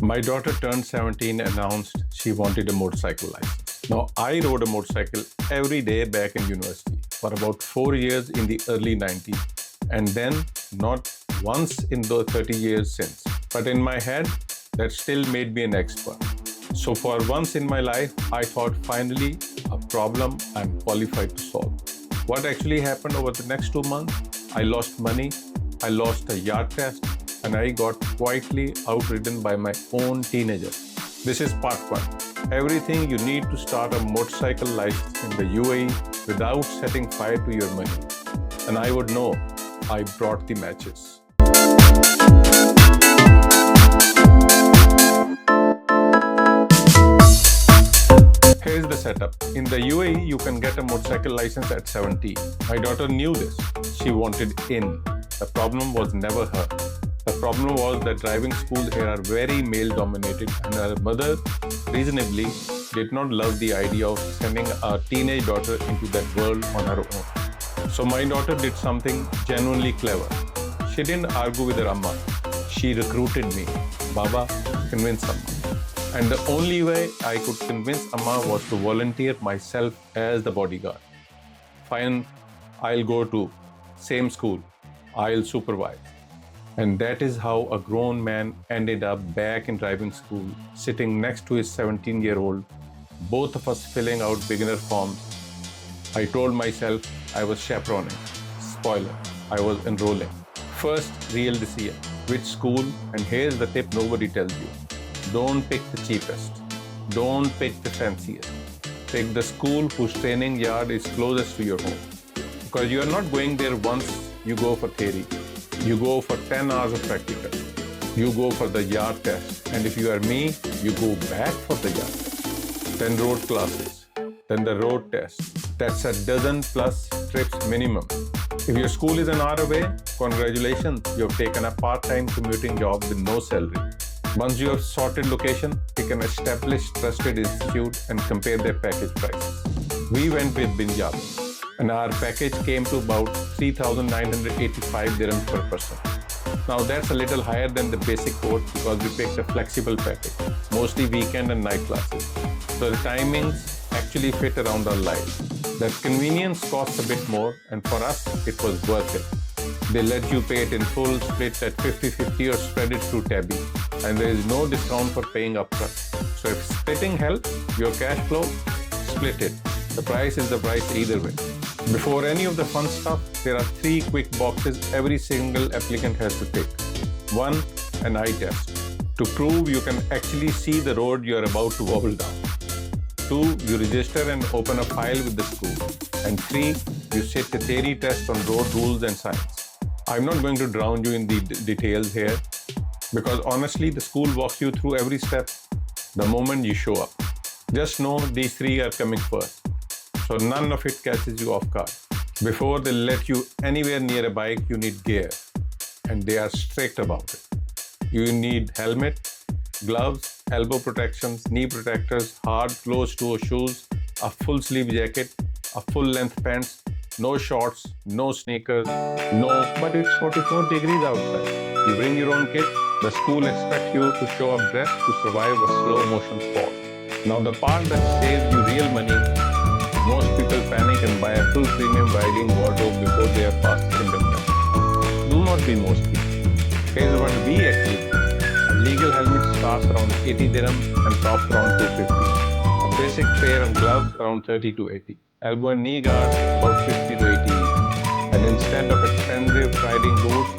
My daughter turned 17 and announced she wanted a motorcycle license. Now, I rode a motorcycle every day back in university for about 4 years in the early 90s, and then not once in the 30 years since. But in my head, that still made me an expert. So for once in my life, I thought finally a problem I'm qualified to solve. What actually happened over the next 2 months? I lost money, I lost a yard test, and I got quietly outridden by my own teenager. This is part 1. Everything you need to start a motorcycle license in the UAE without setting fire to your money. And I would know I brought the matches. Here's the setup. In the UAE, you can get a motorcycle license at 17. My daughter knew this. She wanted in. The problem was never her. The problem was that driving schools here are very male-dominated, and her mother reasonably did not love the idea of sending a teenage daughter into that world on her own. So my daughter did something genuinely clever. She didn't argue with her amma. She recruited me. Baba, convince amma. And the only way I could convince amma was to volunteer myself as the bodyguard. Fine, I'll go to same school. I'll supervise. And that is how a grown man ended up back in driving school, sitting next to his 17-year-old, both of us filling out beginner forms. I told myself I was chaperoning. Spoiler, I was enrolling. First real decision, which school, and here's the tip nobody tells you. Don't pick the cheapest. Don't pick the fanciest. Pick the school whose training yard is closest to your home. Because you are not going there once you go for theory. You go for 10 hours of practical. You go for the yard test. And if you are me, you go back for the yard test. Then road classes. Then the road test. That's a dozen plus trips minimum. If your school is an hour away, congratulations, you have taken a part-time commuting job with no salary. Once you have sorted location, pick an established trusted institute and compare their package prices. We went with Punjab, and our package came to about 3,985 dirhams per person. Now that's a little higher than the basic quote because we picked a flexible package, mostly weekend and night classes. So the timings actually fit around our lives. That convenience costs a bit more, and for us, it was worth it. They let you pay it in full, split at 50-50 or spread it through Tabby. And there is no discount for paying upfront. So if splitting helps your cash flow, split it. The price is the price either way. Before any of the fun stuff, there are 3 quick boxes every single applicant has to tick. 1, an eye test, to prove you can actually see the road you are about to wobble down. 2, you register and open a file with the school. And 3, you sit the theory test on road rules and signs. I'm not going to drown you in the details here, because honestly, the school walks you through every step the moment you show up. Just know these 3 are coming first, so none of it catches you off guard. Before they let you anywhere near a bike, you need gear, and they are strict about it. You need helmet, gloves, elbow protections, knee protectors, hard closed-toe shoes, a full sleeve jacket, a full length pants, no shorts, no sneakers, but it's 44 degrees outside. You bring your own kit. The school expects you to show up dressed to survive a slow motion fall. Now the part that saves you real money, most people panic and buy a full premium riding wardrobe before they are past kingdom come. Do not be most people. Here's what we actually do. A legal helmet starts around 80 dirhams and tops around 250. A basic pair of gloves around 30 to 80. Elbow and knee guards about 50 to 80. And instead of expensive riding boots,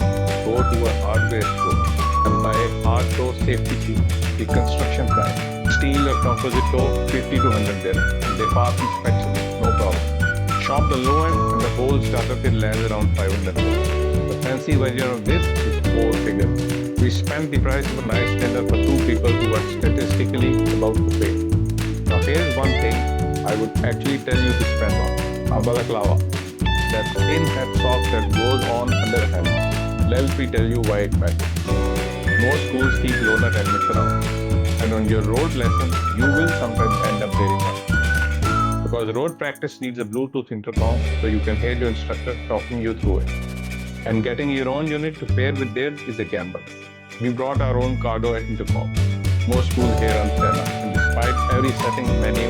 go to a hardware store and buy hard toe safety shoes, the construction kind. Steel or composite toe, 50 to 100 dirhams. They pass inspection, no problem. Shop the low end and the whole starter kit lands around 500 dirhams. The fancy version of this is 4 figures. We spent the price of a nice dinner for 2 people who are statistically about to pay. Now here's one thing I would actually tell you to spend on. A balaclava. That thin hat sock that goes on under a helmet. Let me tell you why it matters. Most schools keep loaner helmets around, and on your road lessons, you will sometimes end up wearing one. Because road practice needs a Bluetooth intercom so you can hear your instructor talking you through it. And getting your own unit to pair with theirs is a gamble. We brought our own Cardo intercom. Most schools here on Sena, and despite every settings menu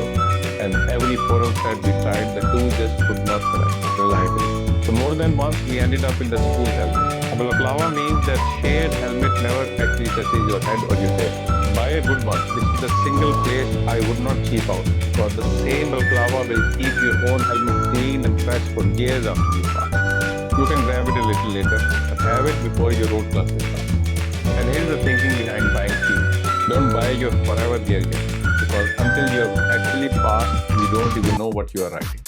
and every forum thread we tried, the two just could not connect reliably. So more than once, we ended up in the school helmet. A balaclava means that shared helmet never actually touches your head or your tail. Buy a good one. This is the single place I would not cheap out, because the same balaclava will keep your own helmet clean and fresh for years after you pass. You can grab it a little later, but have it before your road classes start. And here's the thinking behind buying cheap. Don't buy your forever gear yet, because until you have actually passed, you don't even know what you are riding.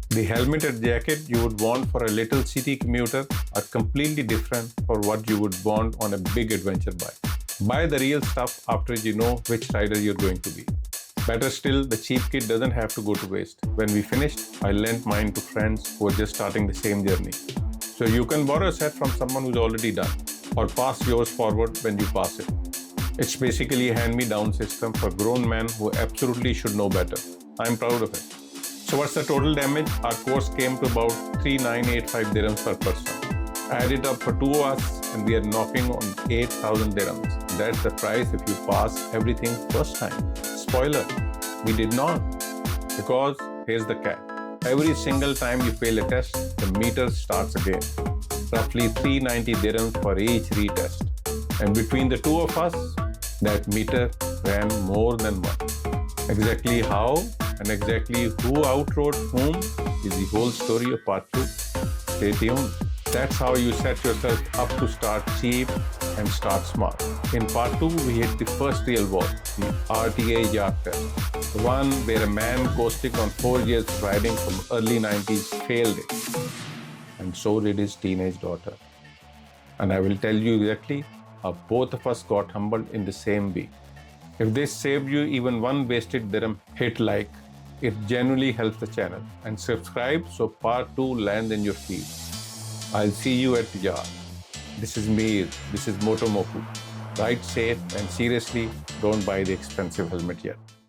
The helmet and jacket you would want for a little city commuter are completely different for what you would want on a big adventure bike. Buy the real stuff after you know which rider you're going to be. Better still, the cheap kit doesn't have to go to waste. When we finished, I lent mine to friends who were just starting the same journey. So you can borrow a set from someone who's already done, or pass yours forward when you pass it. It's basically a hand-me-down system for grown men who absolutely should know better. I'm proud of it. So what's the total damage? Our course came to about 3,985 dirhams per person. Add it up for two of us and we are knocking on 8,000 dirhams. That's the price if you pass everything first time. Spoiler, we did not. Because here's the catch. Every single time you fail a test, the meter starts again. Roughly 390 dirhams for each retest. And between the two of us, that meter ran more than once. Exactly how and exactly who outrode whom is the whole story of part 2. Stay tuned. That's how you set yourself up to start cheap and start smart. In part 2, we hit the first real wall, the RTA Yard Test. The one where a man coasting on 4 years of riding from early 90s failed it. And so did his teenage daughter. And I will tell you exactly how both of us got humbled in the same week. If this saved you even one wasted dirham, hit like. It genuinely helps the channel. And subscribe so part 2 lands in your feed. I'll see you at the yard. This is Mir. This is MotoMoku. Ride safe and seriously, don't buy the expensive helmet yet.